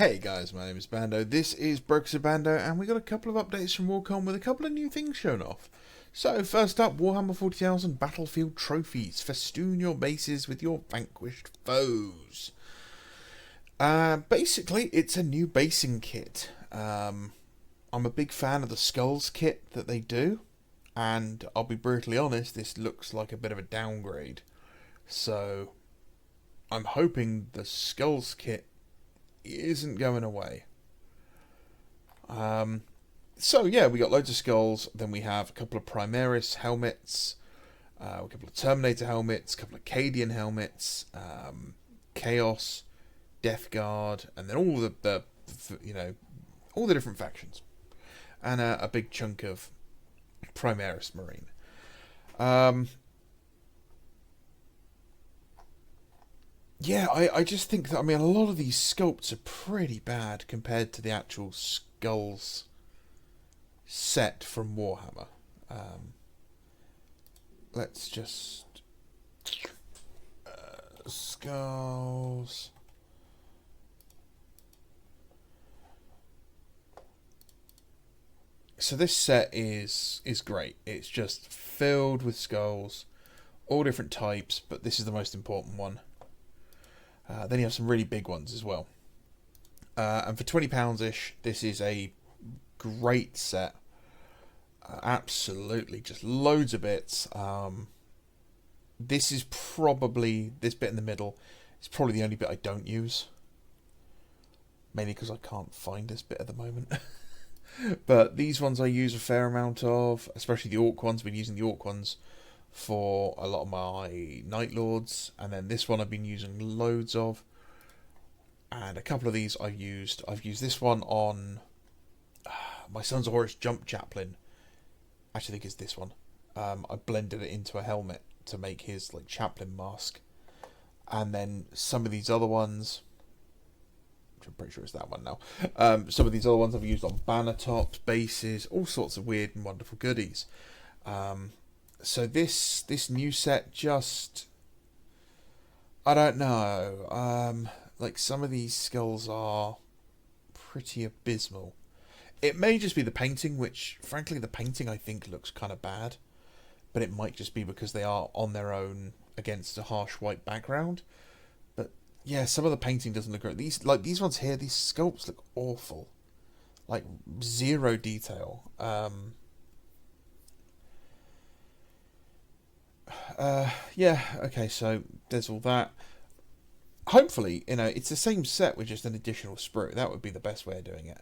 Hey guys, my name is Bando, this is Brokers of Bando, and we got a couple of updates from Warcom with a couple of new things shown off. So first up, Warhammer 40,000 Battlefield Trophies. Festoon your bases with your vanquished foes. Basically, it's a new basing kit. I'm a big fan of the Skulls kit that they do, and I'll be brutally honest, this looks like a bit of a downgrade. So I'm hoping the Skulls kit isn't going away. So yeah, we got loads of skulls. Then we have a couple of Primaris helmets, a couple of Terminator helmets, a couple of Cadian helmets, Chaos, Death Guard, and then all the all the different factions, and a big chunk of Primaris Marine. Yeah, I just think that, a lot of these sculpts are pretty bad compared to the actual skulls set from Warhammer. Let's just... skulls... So this set is great. It's just filled with skulls, all different types, but this is the most important one. Then you have some really big ones as well. And for £20-ish, this is a great set. Absolutely, just loads of bits. This is probably, this bit in the middle, is probably the only bit I don't use. Mainly because I can't find this bit at the moment. But these ones I use a fair amount of, especially the Orc ones. I've been using the Orc ones for a lot of my Night Lords, and then this one I've been using loads of, and a couple of these I've used this one on my Sons of Horus Jump Chaplain. Actually, I think it's this one. I blended it into a helmet to make his like chaplain mask, and then some of these other ones, which I'm pretty sure it's that one now, some of these other ones I've used on banner tops, bases, all sorts of weird and wonderful goodies. So this new set just, I don't know. Like some of these skulls are pretty abysmal. It may just be the painting, which frankly the painting I think looks kind of bad, but it might just be because they are on their own against a harsh white background. But yeah, some of the painting doesn't look great. These ones here, these sculpts look awful, like zero detail. Yeah, okay, so there's all that. Hopefully, it's the same set with just an additional sprue. That would be the best way of doing it.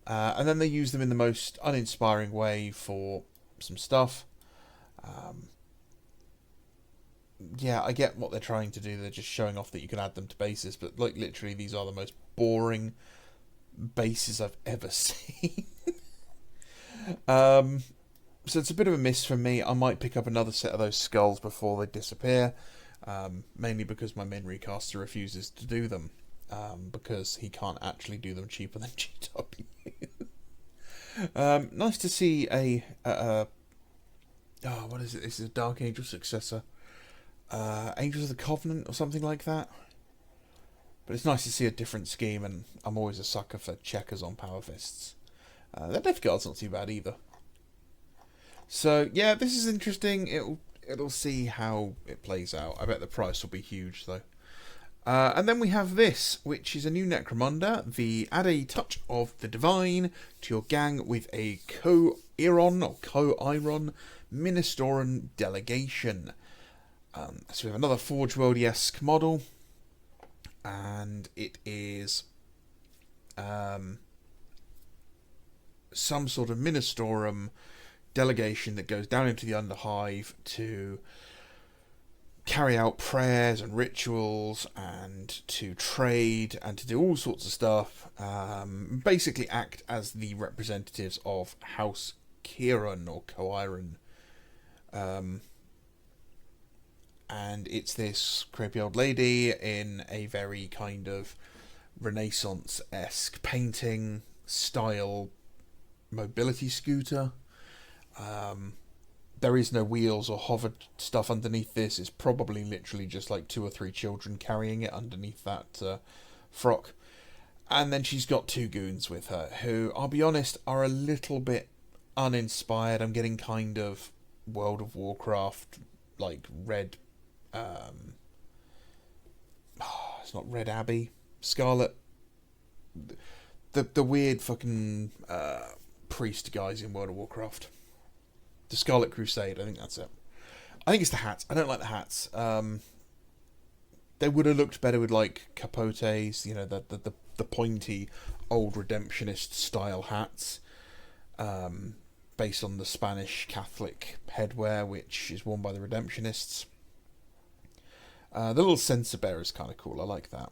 And then they use them in the most uninspiring way for some stuff. Yeah, I get what they're trying to do. They're just showing off that you can add them to bases, but like literally these are the most boring bases I've ever seen. So it's a bit of a miss for me. I might pick up another set of those skulls before they disappear, mainly because my main recaster refuses to do them, because he can't actually do them cheaper than GW. Nice to see what is it? This is a Dark Angel successor, Angels of the Covenant or something like that. But it's nice to see a different scheme, and I'm always a sucker for checkers on Power Fists. Their Death Guard's not too bad either. So yeah, this is interesting. It'll see how it plays out. I bet the price will be huge though. And then we have this, which is a new Necromunda. Add a touch of the divine to your gang with a co-Iron Minorin Delegation. So we have another Forge World-esque model, and it is some sort of Ministorum delegation that goes down into the Underhive to carry out prayers and rituals and to trade and to do all sorts of stuff. Basically act as the representatives of House Kieran or Coiron. And it's this creepy old lady in a very kind of Renaissance-esque painting style mobility scooter. There is no wheels or hover stuff underneath this. It's probably literally just like 2 or 3 children carrying it underneath that frock. And then she's got two goons with her, who, I'll be honest, are a little bit uninspired. I'm getting kind of World of Warcraft, like Red... it's not Red Abbey. Scarlet... The weird fucking priest guys in World of Warcraft. The Scarlet Crusade, I think that's it. I think it's the hats. I don't like the hats. They would have looked better with like capotes, you know, the pointy old redemptionist style hats, based on the Spanish Catholic headwear, which is worn by the redemptionists. The little censer bearer is kind of cool. I like that.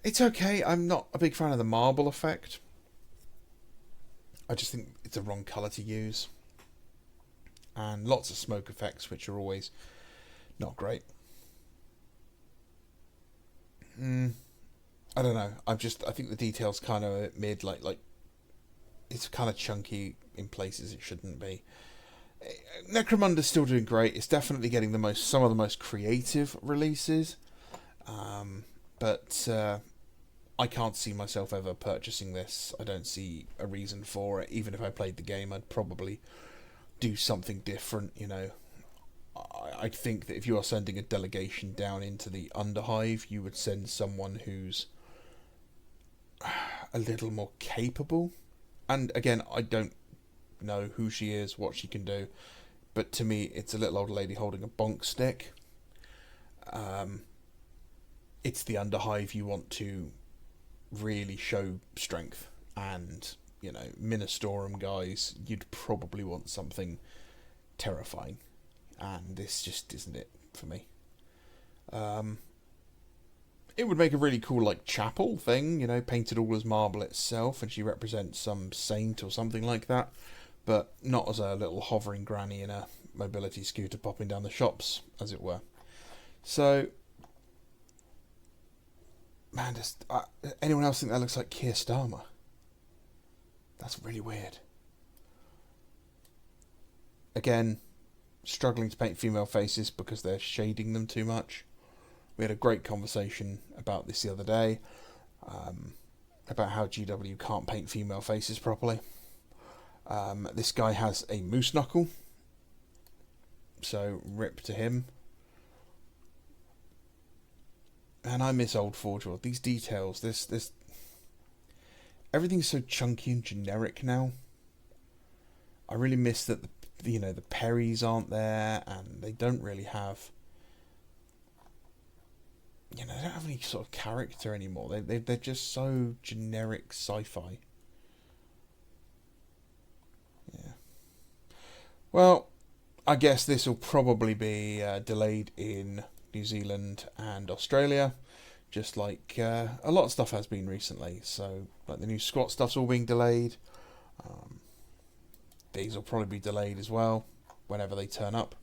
It's okay. I'm not a big fan of the marble effect. I just think it's the wrong colour to use. And lots of smoke effects, which are always not great. I don't know. I think the detail's kind of mid, like it's kind of chunky in places it shouldn't be. Necromunda's still doing great. It's definitely getting some of the most creative releases. But I can't see myself ever purchasing this. I don't see a reason for it. Even if I played the game, I'd probably do something different, you know. I think that if you are sending a delegation down into the Underhive, you would send someone who's a little more capable. And again, I don't know who she is, what she can do, but to me, it's a little old lady holding a bonk stick. It's the Underhive. You want to really show strength, and you know, Ministorum guys, you'd probably want something terrifying, and this just isn't it for me. It would make a really cool like chapel thing, you know, painted all as marble itself, and she represents some saint or something like that, but not as a little hovering granny in a mobility scooter popping down the shops, as it were. So, man, anyone else think that looks like Keir Starmer? That's really weird. Again, struggling to paint female faces because they're shading them too much. We had a great conversation about this the other day, about how GW can't paint female faces properly. This guy has a moose knuckle, so rip to him. And I miss old Forge World. These details, this everything's so chunky and generic now. I really miss that the Perrys aren't there, and they don't really have, they don't have any sort of character anymore. They're just so generic sci-fi. Yeah. Well, I guess this will probably be delayed in New Zealand and Australia, just like a lot of stuff has been recently. So, like the new squat stuff's all being delayed. These will probably be delayed as well, whenever they turn up.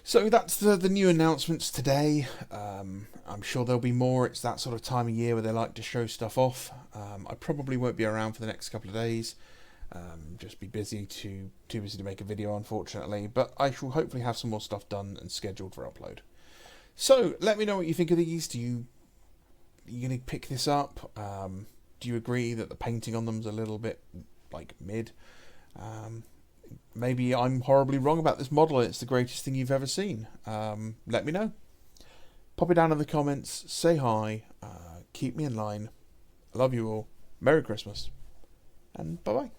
So that's the new announcements today. I'm sure there'll be more. It's that sort of time of year where they like to show stuff off. I probably won't be around for the next couple of days. Just be too busy to make a video, unfortunately. But I shall hopefully have some more stuff done and scheduled for upload. So let me know what you think of these. Are you going to pick this up? Do you agree that the painting on them's a little bit like mid? Maybe I'm horribly wrong about this model and it's the greatest thing you've ever seen. Let me know. Pop it down in the comments. Say hi. Keep me in line. I love you all. Merry Christmas. And bye-bye.